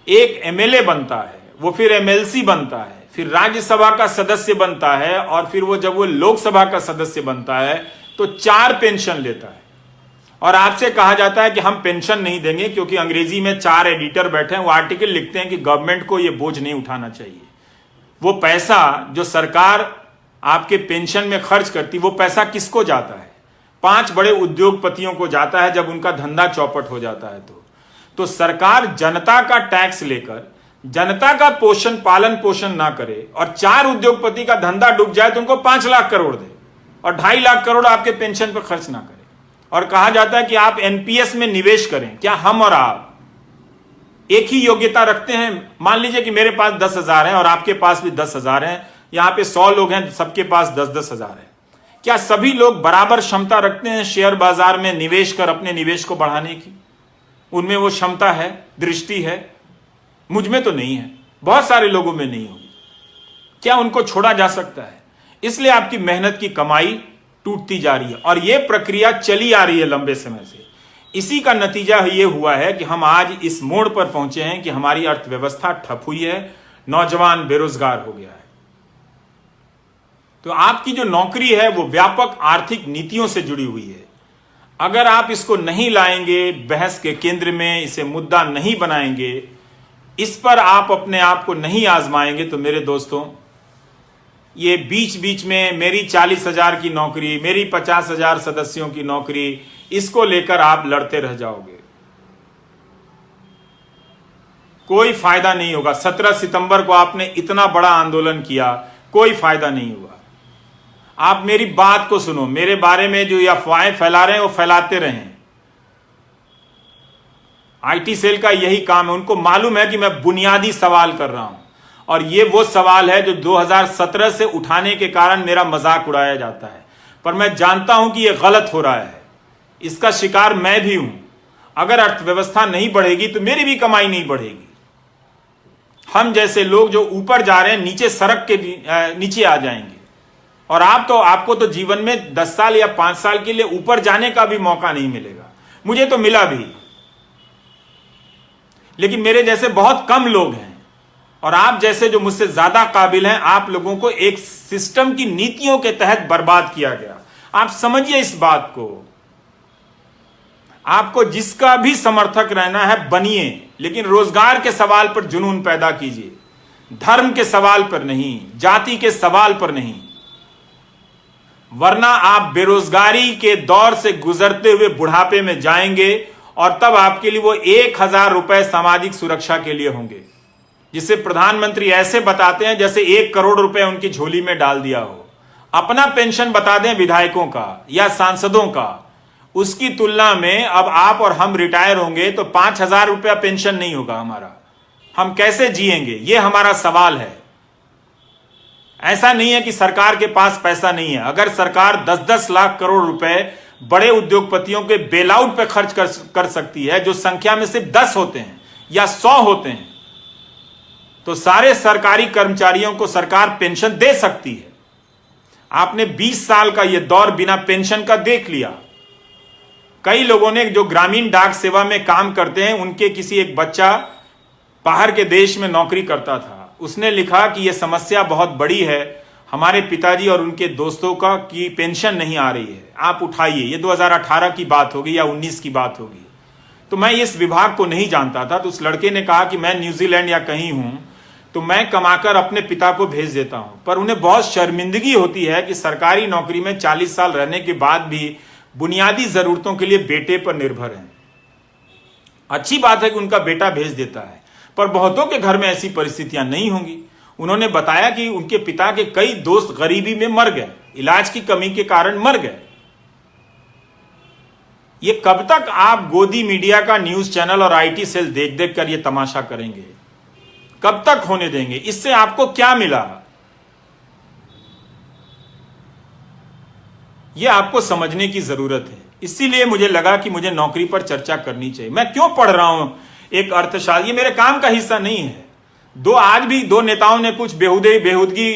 एक एमएलए बनता है, वो फिर एमएलसी बनता है, फिर राज्यसभा का सदस्य बनता है, और फिर वो जब वो लोकसभा का सदस्य बनता है तो 4 पेंशन लेता है। और आपसे कहा जाता है कि हम पेंशन नहीं देंगे, क्योंकि अंग्रेजी में 4 एडिटर बैठे हैं, वो आर्टिकल लिखते हैं कि गवर्नमेंट को ये बोझ नहीं उठाना चाहिए। वो पैसा जो सरकार आपके पेंशन में खर्च करती, वो पैसा किसको जाता है? 5 बड़े उद्योगपतियों को जाता है जब उनका धंधा चौपट हो जाता है। तो सरकार जनता का टैक्स लेकर जनता का पालन पोषण ना करे और 4 उद्योगपति का धंधा डूब जाए तो उनको 5 लाख करोड़ दे और 2.5 लाख करोड़ आपके पेंशन पर खर्च ना करे। और कहा जाता है कि आप एनपीएस में निवेश करें। क्या हम और आप एक ही योग्यता रखते हैं? मान लीजिए कि मेरे पास 10,000 है और आपके पास भी 10,000 है, यहां पे 100 लोग हैं, सबके पास 10-10 हजार है। क्या सभी लोग बराबर क्षमता रखते हैं शेयर बाजार में निवेश कर अपने निवेश को बढ़ाने की? उनमें वो क्षमता है, दृष्टि है? मुझ में तो नहीं है, बहुत सारे लोगों में नहीं होगी। क्या उनको छोड़ा जा सकता है? इसलिए आपकी मेहनत की कमाई टूटती जा रही है और यह प्रक्रिया चली आ रही है लंबे समय से। इसी का नतीजा यह हुआ है कि हम आज इस मोड़ पर पहुंचे हैं कि हमारी अर्थव्यवस्था ठप हुई है, नौजवान बेरोजगार हो गया है। तो आपकी जो नौकरी है वो व्यापक आर्थिक नीतियों से जुड़ी हुई है। अगर आप इसको नहीं लाएंगे बहस के केंद्र में, इसे मुद्दा नहीं बनाएंगे, इस पर आप अपने आप को नहीं आजमाएंगे, तो मेरे दोस्तों, ये बीच बीच में मेरी 40,000 की नौकरी, मेरी 50,000 सदस्यों की नौकरी, इसको लेकर आप लड़ते रह जाओगे। कोई फायदा नहीं होगा। 17 सितंबर को आपने इतना बड़ा आंदोलन किया, कोई फायदा नहीं हुआ। आप मेरी बात को सुनो, मेरे बारे में जो अफवाहें फैला रहे हैं वो फैलाते रहें। आईटी सेल का यही काम है। उनको मालूम है कि मैं बुनियादी सवाल कर रहा हूं और ये वो सवाल है जो 2017 से उठाने के कारण मेरा मजाक उड़ाया जाता है, पर मैं जानता हूं कि ये गलत हो रहा है। इसका शिकार मैं भी हूं। अगर अर्थव्यवस्था नहीं बढ़ेगी तो मेरी भी कमाई नहीं बढ़ेगी। हम जैसे लोग जो ऊपर जा रहे हैं नीचे सड़क के नीचे आ जाएंगे। और आपको तो जीवन में 10 साल या 5 साल के लिए ऊपर जाने का भी मौका नहीं मिलेगा। मुझे तो मिला भी, लेकिन मेरे जैसे बहुत कम लोग हैं और आप जैसे जो मुझसे ज्यादा काबिल हैं, आप लोगों को एक सिस्टम की नीतियों के तहत बर्बाद किया गया। आप समझिए इस बात को। आपको जिसका भी समर्थक रहना है बनिए, लेकिन रोजगार के सवाल पर जुनून पैदा कीजिए, धर्म के सवाल पर नहीं, जाति के सवाल पर नहीं, वरना आप बेरोजगारी के दौर से गुजरते हुए बुढ़ापे में जाएंगे और तब आपके लिए वो 1,000 रुपए सामाजिक सुरक्षा के लिए होंगे, जिसे प्रधानमंत्री ऐसे बताते हैं जैसे 1 करोड़ रुपए उनकी झोली में डाल दिया हो। अपना पेंशन बता दें विधायकों का या सांसदों का, उसकी तुलना में अब आप और हम रिटायर होंगे तो 5,000 रुपया पेंशन नहीं होगा हमारा। हम कैसे जिएंगे, ये हमारा सवाल है। ऐसा नहीं है कि सरकार के पास पैसा नहीं है। अगर सरकार 10-10 लाख करोड़ रुपए बड़े उद्योगपतियों के बेलआउट पे खर्च कर सकती है, जो संख्या में सिर्फ 10 होते हैं या 100 होते हैं, तो सारे सरकारी कर्मचारियों को सरकार पेंशन दे सकती है। आपने 20 साल का यह दौर बिना पेंशन का देख लिया। कई लोगों ने जो ग्रामीण डाक सेवा में काम करते हैं, उनके किसी एक बच्चा बाहर के देश में नौकरी करता था, उसने लिखा कि यह समस्या बहुत बड़ी है, हमारे पिताजी और उनके दोस्तों का की पेंशन नहीं आ रही है, आप उठाइए। ये 2018 की बात होगी या 19 की बात होगी। तो मैं इस विभाग को नहीं जानता था, तो उस लड़के ने कहा कि मैं न्यूजीलैंड या कहीं हूं तो मैं कमाकर अपने पिता को भेज देता हूं। पर उन्हें बहुत शर्मिंदगी होती है कि सरकारी नौकरी में 40 साल रहने के बाद भी बुनियादी जरूरतों के लिए बेटे पर निर्भर हैं। अच्छी बात है कि उनका बेटा भेज देता है, पर बहुतों के घर में ऐसी परिस्थितियां नहीं होंगी। उन्होंने बताया कि उनके पिता के कई दोस्त गरीबी में मर गए, इलाज की कमी के कारण मर गए। ये कब तक आप गोदी मीडिया का न्यूज चैनल और आईटी सेल देख देख कर ये तमाशा करेंगे? कब तक होने देंगे? इससे आपको क्या मिला? यह आपको समझने की जरूरत है। इसीलिए मुझे लगा कि मुझे नौकरी पर चर्चा करनी चाहिए। मैं क्यों पढ़ रहा हूं एक अर्थशास्त्र? ये मेरे काम का हिस्सा नहीं है। आज भी दो नेताओं ने कुछ बेहुदगी